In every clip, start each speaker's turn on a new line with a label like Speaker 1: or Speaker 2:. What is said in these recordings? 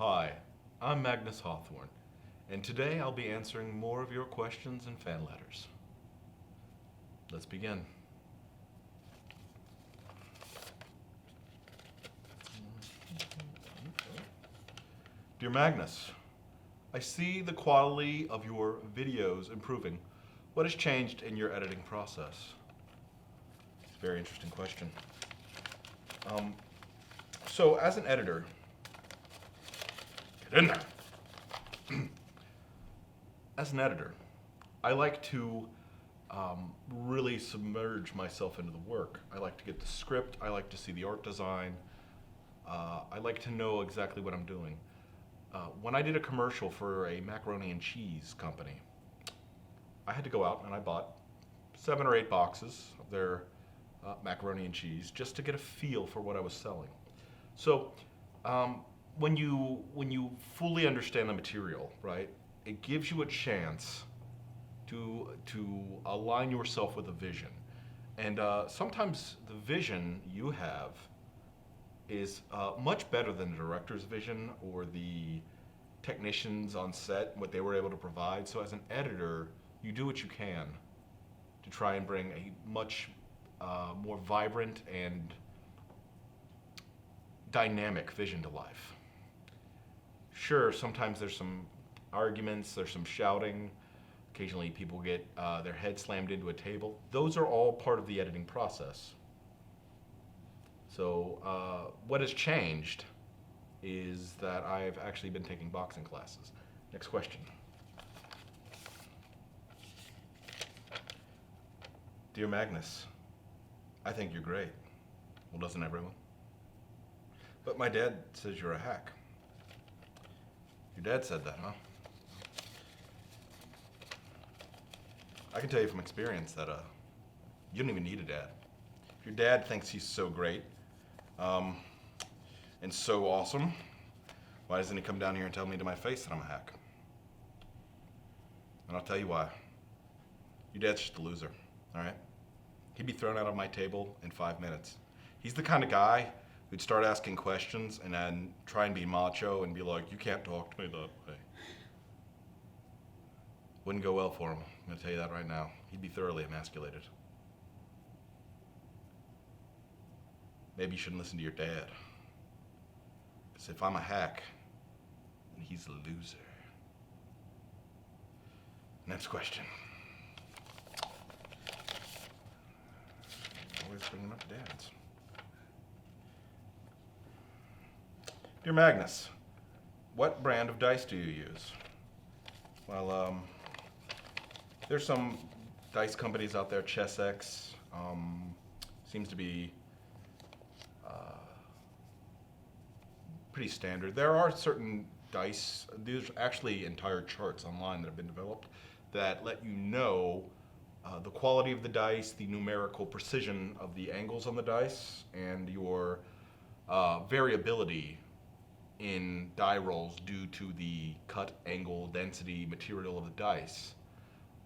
Speaker 1: Hi, I'm Magnus Hawthorne, and today I'll be answering more of your questions and fan letters. Let's begin. Dear Magnus, I see the quality of your videos improving. What has changed in your editing process? Very interesting question. So as an editor, get in there. As an editor, I like to really submerge myself into the work. I like to get the script. I like to see the art design. I like to know exactly what I'm doing. When I did a commercial for a macaroni and cheese company, I had to go out and I bought 7 or 8 boxes of their macaroni and cheese just to get a feel for what I was selling. So when you fully understand the material, right, it gives you a chance to align yourself with a vision. And sometimes the vision you have is much better than the director's vision or the technicians on set, what they were able to provide. So as an editor, you do what you can to try and bring a much more vibrant and dynamic vision to life. Sure, sometimes there's some arguments, there's some shouting, occasionally people get their head slammed into a table. Those are all part of the editing process. So what has changed is that I've actually been taking boxing classes. Next question. Dear Magnus, I think you're great. Well, doesn't everyone? But my dad says you're a hack. Your dad said that, huh? I can tell you from experience that you don't even need a dad. If your dad thinks he's so great and so awesome, why doesn't he come down here and tell me to my face that I'm a hack? And I'll tell you why. Your dad's just a loser, all right? He'd be thrown out of my table in 5 minutes. He's the kind of guy who'd start asking questions and then try and be macho and be like, you can't talk to me that way. Wouldn't go well for him, I'm gonna tell you that right now. He'd be thoroughly emasculated. Maybe you shouldn't listen to your dad. Because if I'm a hack, then he's a loser. Next question. Always bringing up dads. Dear Magnus, what brand of dice do you use? Well, there's some dice companies out there, ChessX, seems to be pretty standard. There are certain dice, there's actually entire charts online that have been developed that let you know the quality of the dice, the numerical precision of the angles on the dice, and your variability in die rolls due to the cut, angle, density, material of the dice.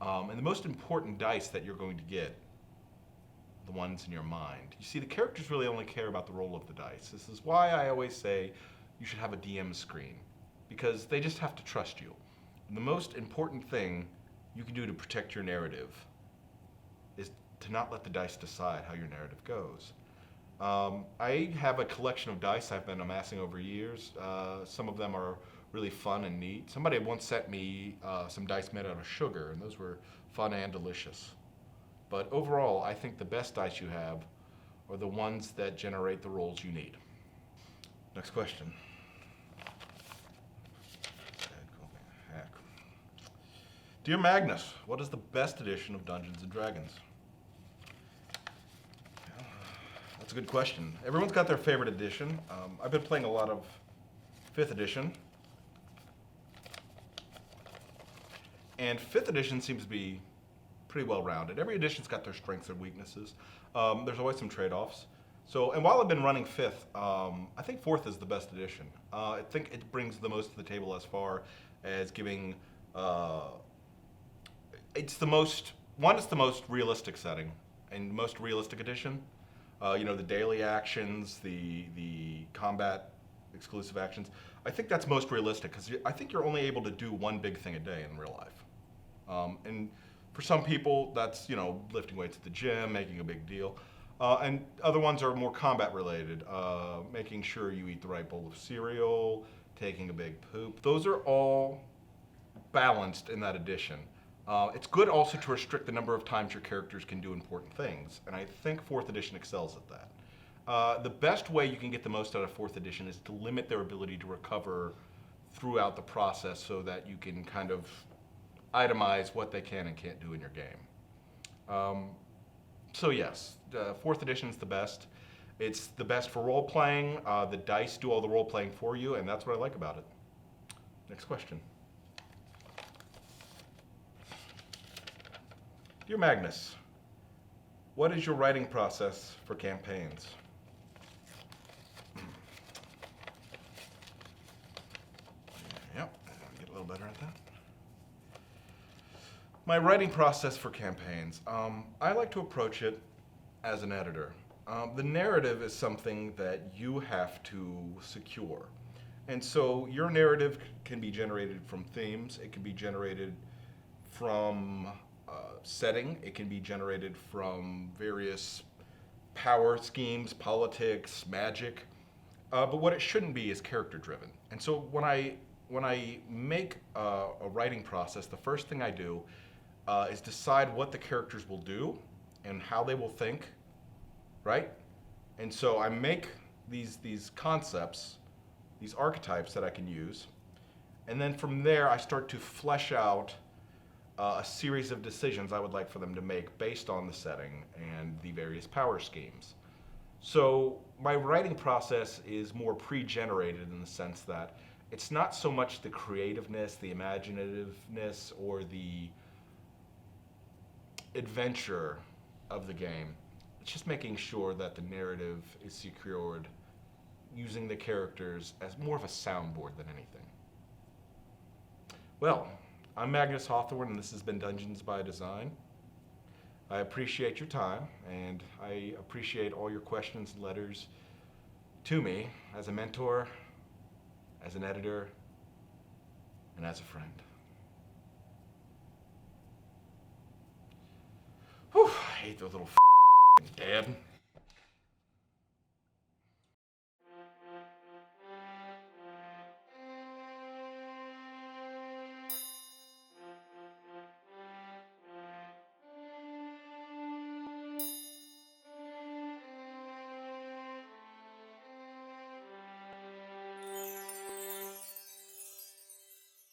Speaker 1: And the most important dice that you're going to get, the ones in your mind. You see, the characters really only care about the roll of the dice. This is why I always say you should have a DM screen, because they just have to trust you. And the most important thing you can do to protect your narrative is to not let the dice decide how your narrative goes. I have a collection of dice I've been amassing over years. Some of them are really fun and neat. Somebody once sent me some dice made out of sugar, and those were fun and delicious. But overall, I think the best dice you have are the ones that generate the rolls you need. Next question. Hack. Dear Magnus, what is the best edition of Dungeons & Dragons? That's a good question. Everyone's got their favorite edition. I've been playing a lot of 5th edition. And 5th edition seems to be pretty well-rounded. Every edition's got their strengths and weaknesses. There's always some trade-offs. So, and while I've been running 5th, I think 4th is the best edition. I think it brings the most to the table as far as giving, it's the most realistic setting and most realistic edition. You know, the daily actions, the combat exclusive actions. I think that's most realistic because I think you're only able to do one big thing a day in real life. And for some people, that's, lifting weights at the gym, making a big deal. And other ones are more combat related, making sure you eat the right bowl of cereal, taking a big poop. Those are all balanced in that edition. It's good also to restrict the number of times your characters can do important things, and I think 4th edition excels at that. The best way you can get the most out of 4th edition is to limit their ability to recover throughout the process so that you can kind of itemize what they can and can't do in your game. So yes, 4th edition is the best. It's the best for role-playing. The dice do all the role-playing for you, and that's what I like about it. Next question. Dear Magnus, what is your writing process for campaigns? Yep, get a little better at that. My writing process for campaigns. I like to approach it as an editor. The narrative is something that you have to secure. And so your narrative can be generated from themes, it can be generated from setting, it can be generated from various power schemes, politics, magic, but what it shouldn't be is character driven. And so when I make a writing process, the first thing I do is decide what the characters will do and how they will think, right? And so I make these concepts, these archetypes that I can use, and then from there I start to flesh out a series of decisions I would like for them to make based on the setting and the various power schemes. So my writing process is more pre-generated in the sense that it's not so much the creativeness, the imaginativeness, or the adventure of the game. It's just making sure that the narrative is secured using the characters as more of a soundboard than anything. Well, I'm Magnus Hawthorne, and this has been Dungeons by Design. I appreciate your time, and I appreciate all your questions and letters to me as a mentor, as an editor, and as a friend. Whew, I hate those little dad.